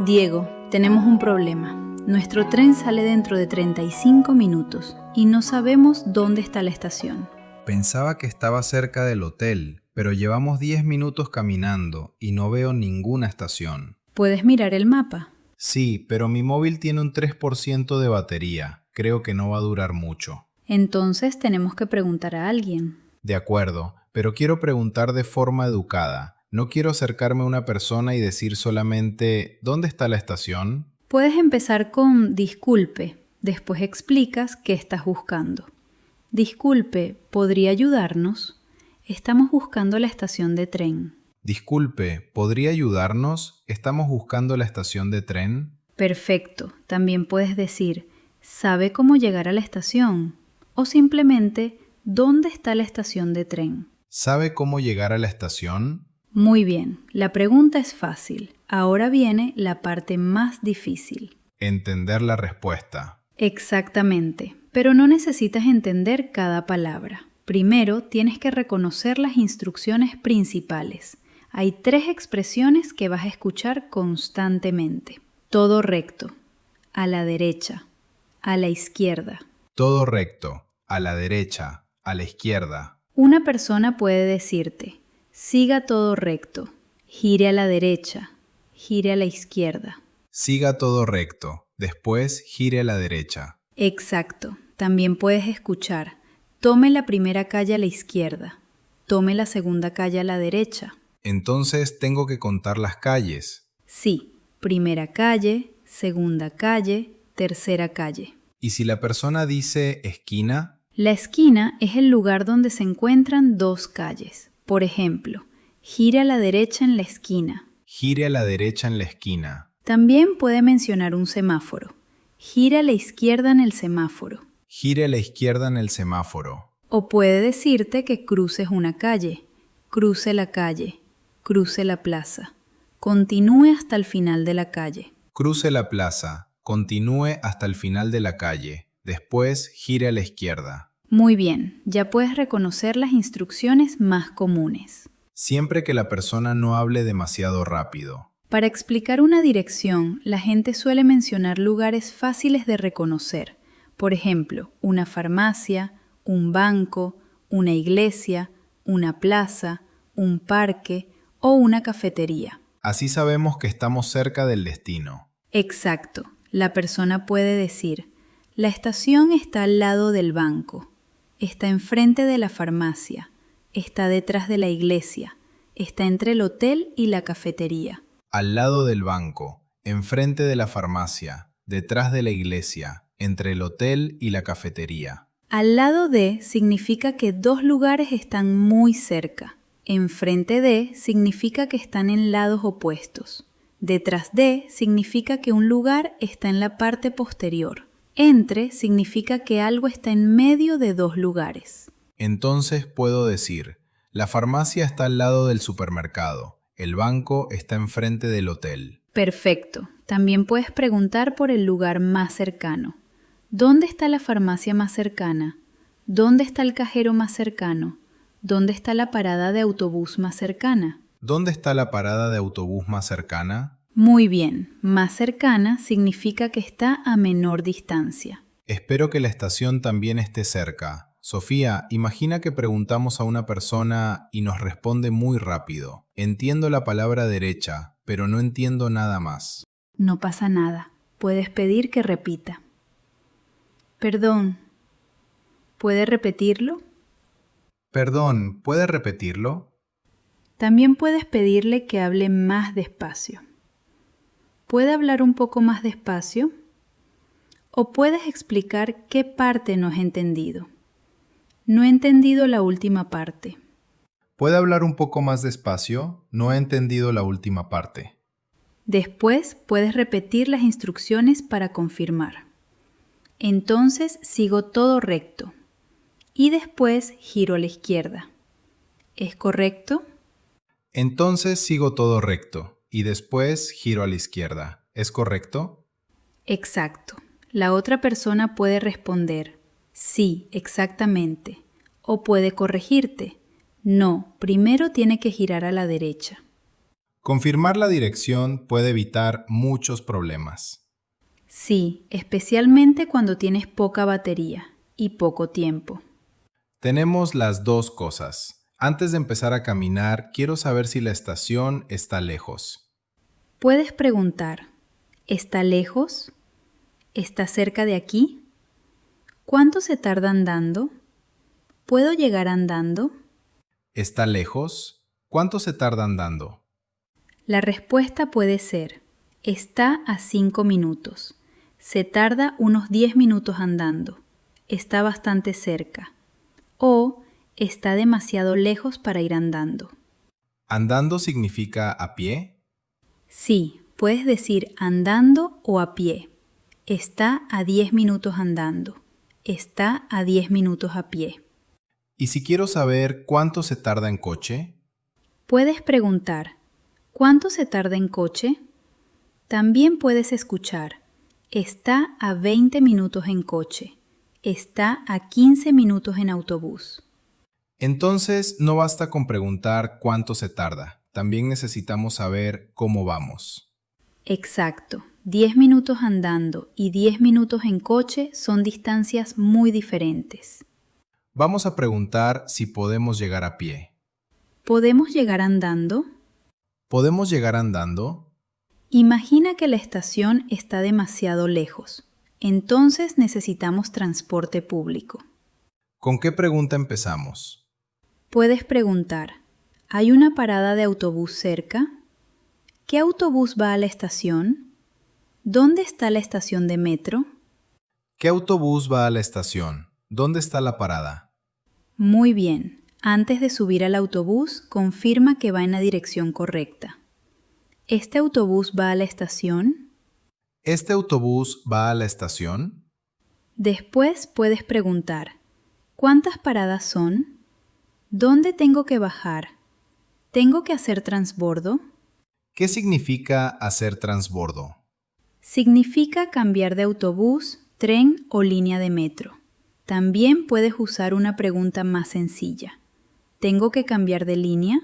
Diego, tenemos un problema. Nuestro tren sale dentro de 35 minutos y no sabemos dónde está la estación. Pensaba que estaba cerca del hotel, pero llevamos 10 minutos caminando y no veo ninguna estación. ¿Puedes mirar el mapa? Sí, pero mi móvil tiene un 3% de batería. Creo que no va a durar mucho. Entonces tenemos que preguntar a alguien. De acuerdo, pero quiero preguntar de forma educada. No quiero acercarme a una persona y decir solamente ¿dónde está la estación? Puedes empezar con disculpe, después explicas qué estás buscando. Disculpe, ¿podría ayudarnos? Estamos buscando la estación de tren. Disculpe, ¿podría ayudarnos? Estamos buscando la estación de tren. Perfecto. También puedes decir, ¿sabe cómo llegar a la estación? O simplemente, ¿dónde está la estación de tren? ¿Sabe cómo llegar a la estación? Muy bien, la pregunta es fácil. Ahora viene la parte más difícil. Entender la respuesta. Exactamente, pero no necesitas entender cada palabra. Primero tienes que reconocer las instrucciones principales. Hay 3 expresiones que vas a escuchar constantemente. Todo recto, a la derecha, a la izquierda. Todo recto, a la derecha, a la izquierda. Una persona puede decirte, siga todo recto, gire a la derecha, gire a la izquierda. Siga todo recto, después gire a la derecha. Exacto. También puedes escuchar, tome la primera calle a la izquierda, tome la segunda calle a la derecha. Entonces tengo que contar las calles. Sí, primera calle, segunda calle, tercera calle. ¿Y si la persona dice esquina? La esquina es el lugar donde se encuentran 2 calles. Por ejemplo, gire a la derecha en la esquina. Gire a la derecha en la esquina. También puede mencionar un semáforo. Gire a la izquierda en el semáforo. Gire a la izquierda en el semáforo. O puede decirte que cruces una calle. Cruce la calle. Cruce la plaza. Continúe hasta el final de la calle. Cruce la plaza. Continúe hasta el final de la calle. Después gire a la izquierda. Muy bien, ya puedes reconocer las instrucciones más comunes. Siempre que la persona no hable demasiado rápido. Para explicar una dirección, la gente suele mencionar lugares fáciles de reconocer. Por ejemplo, una farmacia, un banco, una iglesia, una plaza, un parque o una cafetería. Así sabemos que estamos cerca del destino. Exacto. La persona puede decir, la estación está al lado del banco, está enfrente de la farmacia, está detrás de la iglesia, está entre el hotel y la cafetería. Al lado del banco, enfrente de la farmacia, detrás de la iglesia, entre el hotel y la cafetería. Al lado de significa que 2 lugares están muy cerca. Enfrente de significa que están en lados opuestos. Detrás de significa que un lugar está en la parte posterior. Entre significa que algo está en medio de 2 lugares. Entonces puedo decir, la farmacia está al lado del supermercado, el banco está enfrente del hotel. Perfecto. También puedes preguntar por el lugar más cercano. ¿Dónde está la farmacia más cercana? ¿Dónde está el cajero más cercano? ¿Dónde está la parada de autobús más cercana? ¿Dónde está la parada de autobús más cercana? Muy bien. Más cercana significa que está a menor distancia. Espero que la estación también esté cerca. Sofía, imagina que preguntamos a una persona y nos responde muy rápido. Entiendo la palabra derecha, pero no entiendo nada más. No pasa nada. Puedes pedir que repita. Perdón. ¿Puede repetirlo? Perdón, ¿puede repetirlo? También puedes pedirle que hable más despacio. ¿Puede hablar un poco más despacio? O puedes explicar qué parte no has entendido. No he entendido la última parte. ¿Puede hablar un poco más despacio? No he entendido la última parte. Después puedes repetir las instrucciones para confirmar. Entonces sigo todo recto. Y después giro a la izquierda. ¿Es correcto? Entonces sigo todo recto y después giro a la izquierda. ¿Es correcto? Exacto. La otra persona puede responder, sí, exactamente. O puede corregirte, no, primero tiene que girar a la derecha. Confirmar la dirección puede evitar muchos problemas. Sí, especialmente cuando tienes poca batería y poco tiempo. Tenemos las dos cosas. Antes de empezar a caminar, quiero saber si la estación está lejos. Puedes preguntar, ¿está lejos? ¿Está cerca de aquí? ¿Cuánto se tarda andando? ¿Puedo llegar andando? ¿Está lejos? ¿Cuánto se tarda andando? La respuesta puede ser, está a 5 minutos. Se tarda unos 10 minutos andando. Está bastante cerca. O está demasiado lejos para ir andando. ¿Andando significa a pie? Sí, puedes decir andando o a pie. Está a 10 minutos andando. Está a 10 minutos a pie. ¿Y si quiero saber cuánto se tarda en coche? Puedes preguntar, ¿cuánto se tarda en coche? También puedes escuchar, está a 20 minutos en coche. Está a 15 minutos en autobús. Entonces, no basta con preguntar cuánto se tarda. También necesitamos saber cómo vamos. Exacto. 10 minutos andando y 10 minutos en coche son distancias muy diferentes. Vamos a preguntar si podemos llegar a pie. ¿Podemos llegar andando? ¿Podemos llegar andando? Imagina que la estación está demasiado lejos. Entonces necesitamos transporte público. ¿Con qué pregunta empezamos? Puedes preguntar, ¿hay una parada de autobús cerca? ¿Qué autobús va a la estación? ¿Dónde está la estación de metro? ¿Qué autobús va a la estación? ¿Dónde está la parada? Muy bien. Antes de subir al autobús, confirma que va en la dirección correcta. ¿Este autobús va a la estación? ¿Este autobús va a la estación? Después puedes preguntar, ¿cuántas paradas son? ¿Dónde tengo que bajar? ¿Tengo que hacer transbordo? ¿Qué significa hacer transbordo? Significa cambiar de autobús, tren o línea de metro. También puedes usar una pregunta más sencilla. ¿Tengo que cambiar de línea?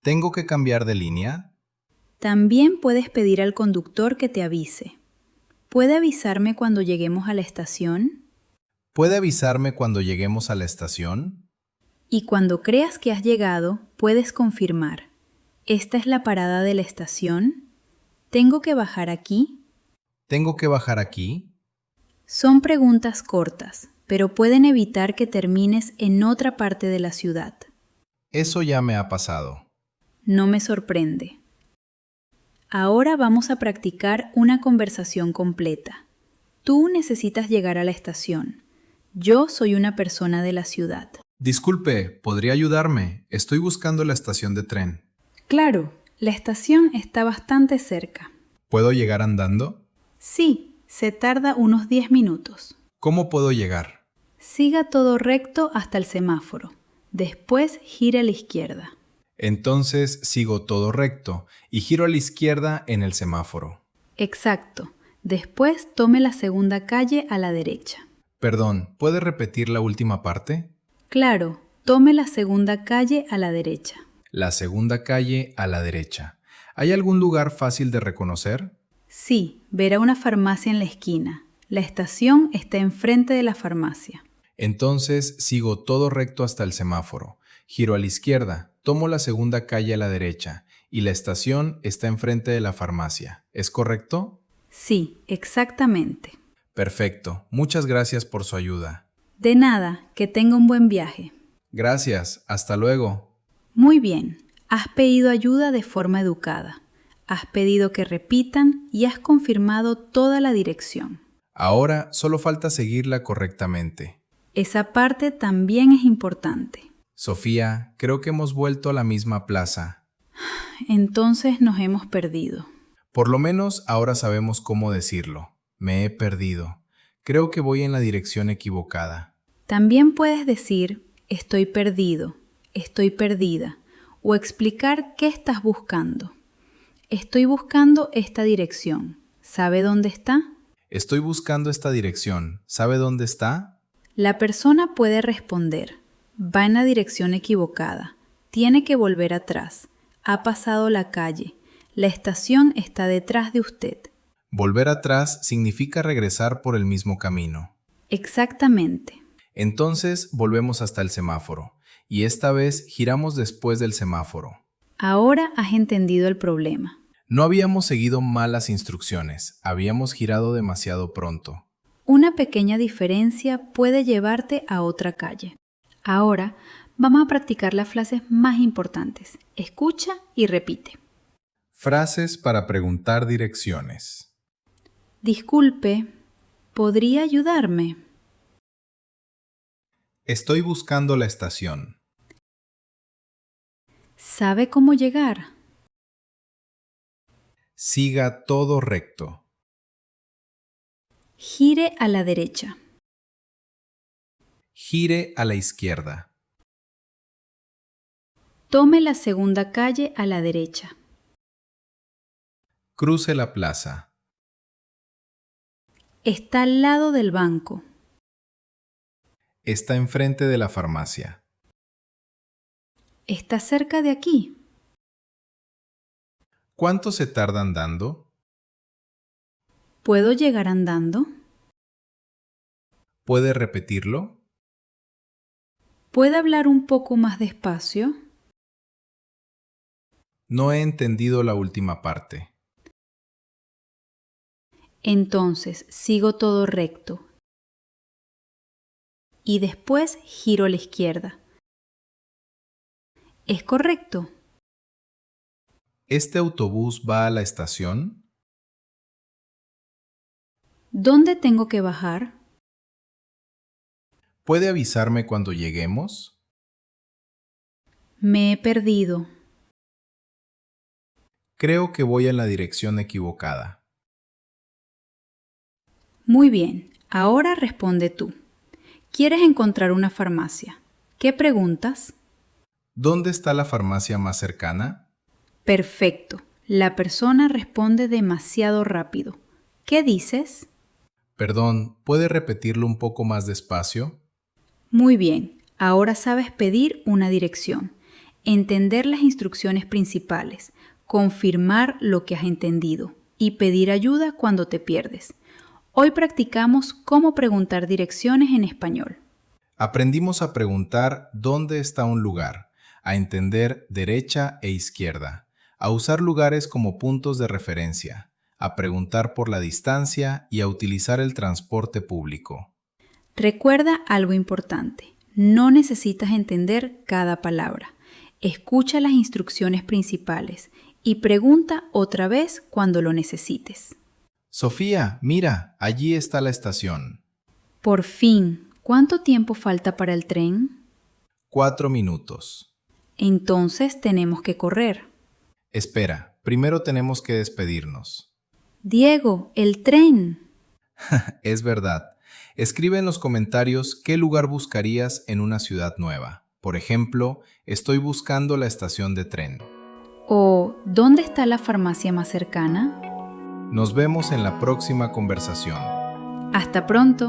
¿Tengo que cambiar de línea? También puedes pedir al conductor que te avise. ¿Puede avisarme cuando lleguemos a la estación? ¿Puede avisarme cuando lleguemos a la estación? Y cuando creas que has llegado, puedes confirmar. ¿Esta es la parada de la estación? ¿Tengo que bajar aquí? ¿Tengo que bajar aquí? Son preguntas cortas, pero pueden evitar que termines en otra parte de la ciudad. Eso ya me ha pasado. No me sorprende. Ahora vamos a practicar una conversación completa. Tú necesitas llegar a la estación. Yo soy una persona de la ciudad. Disculpe, ¿podría ayudarme? Estoy buscando la estación de tren. Claro, la estación está bastante cerca. ¿Puedo llegar andando? Sí, se tarda unos 10 minutos. ¿Cómo puedo llegar? Siga todo recto hasta el semáforo. Después gira a la izquierda. Entonces sigo todo recto y giro a la izquierda en el semáforo. Exacto. Después tome la segunda calle a la derecha. Perdón, ¿puede repetir la última parte? Claro, tome la segunda calle a la derecha. La segunda calle a la derecha. ¿Hay algún lugar fácil de reconocer? Sí, verá una farmacia en la esquina. La estación está enfrente de la farmacia. Entonces sigo todo recto hasta el semáforo. Giro a la izquierda, tomo la segunda calle a la derecha y la estación está enfrente de la farmacia. ¿Es correcto? Sí, exactamente. Perfecto. Muchas gracias por su ayuda. De nada, que tenga un buen viaje. Gracias. Hasta luego. Muy bien, has pedido ayuda de forma educada. Has pedido que repitan y has confirmado toda la dirección. Ahora solo falta seguirla correctamente. Esa parte también es importante. Sofía, creo que hemos vuelto a la misma plaza. Entonces nos hemos perdido. Por lo menos ahora sabemos cómo decirlo. Me he perdido. Creo que voy en la dirección equivocada. También puedes decir, estoy perdido, estoy perdida, o explicar qué estás buscando. Estoy buscando esta dirección. ¿Sabe dónde está? Estoy buscando esta dirección. ¿Sabe dónde está? La persona puede responder, va en la dirección equivocada, tiene que volver atrás. Ha pasado la calle. La estación está detrás de usted. Volver atrás significa regresar por el mismo camino. Exactamente. Entonces volvemos hasta el semáforo, y esta vez giramos después del semáforo. Ahora has entendido el problema. No habíamos seguido mal las instrucciones, habíamos girado demasiado pronto. Una pequeña diferencia puede llevarte a otra calle. Ahora vamos a practicar las frases más importantes. Escucha y repite. Frases para preguntar direcciones. Disculpe, ¿podría ayudarme? Estoy buscando la estación. ¿Sabe cómo llegar? Siga todo recto. Gire a la derecha. Gire a la izquierda. Tome la segunda calle a la derecha. Cruce la plaza. Está al lado del banco. Está enfrente de la farmacia. ¿Está cerca de aquí? ¿Cuánto se tarda andando? ¿Puedo llegar andando? ¿Puede repetirlo? ¿Puede hablar un poco más despacio? No he entendido la última parte. Entonces sigo todo recto. Y después giro a la izquierda. ¿Es correcto? ¿Este autobús va a la estación? ¿Dónde tengo que bajar? ¿Puede avisarme cuando lleguemos? Me he perdido. Creo que voy en la dirección equivocada. Muy bien, ahora responde tú. ¿Quieres encontrar una farmacia? ¿Qué preguntas? ¿Dónde está la farmacia más cercana? Perfecto. La persona responde demasiado rápido. ¿Qué dices? Perdón, ¿puede repetirlo un poco más despacio? Muy bien, ahora sabes pedir una dirección, entender las instrucciones principales, confirmar lo que has entendido y pedir ayuda cuando te pierdes. Hoy practicamos cómo preguntar direcciones en español. Aprendimos a preguntar dónde está un lugar, a entender derecha e izquierda, a usar lugares como puntos de referencia, a preguntar por la distancia y a utilizar el transporte público. Recuerda algo importante, no necesitas entender cada palabra. Escucha las instrucciones principales y pregunta otra vez cuando lo necesites. Sofía, mira, allí está la estación. Por fin, ¿cuánto tiempo falta para el tren? 4 minutos. Entonces tenemos que correr. Espera, primero tenemos que despedirnos. Diego, el tren. Es verdad. Escribe en los comentarios qué lugar buscarías en una ciudad nueva. Por ejemplo, estoy buscando la estación de tren. ¿O dónde está la farmacia más cercana? Nos vemos en la próxima conversación. Hasta pronto.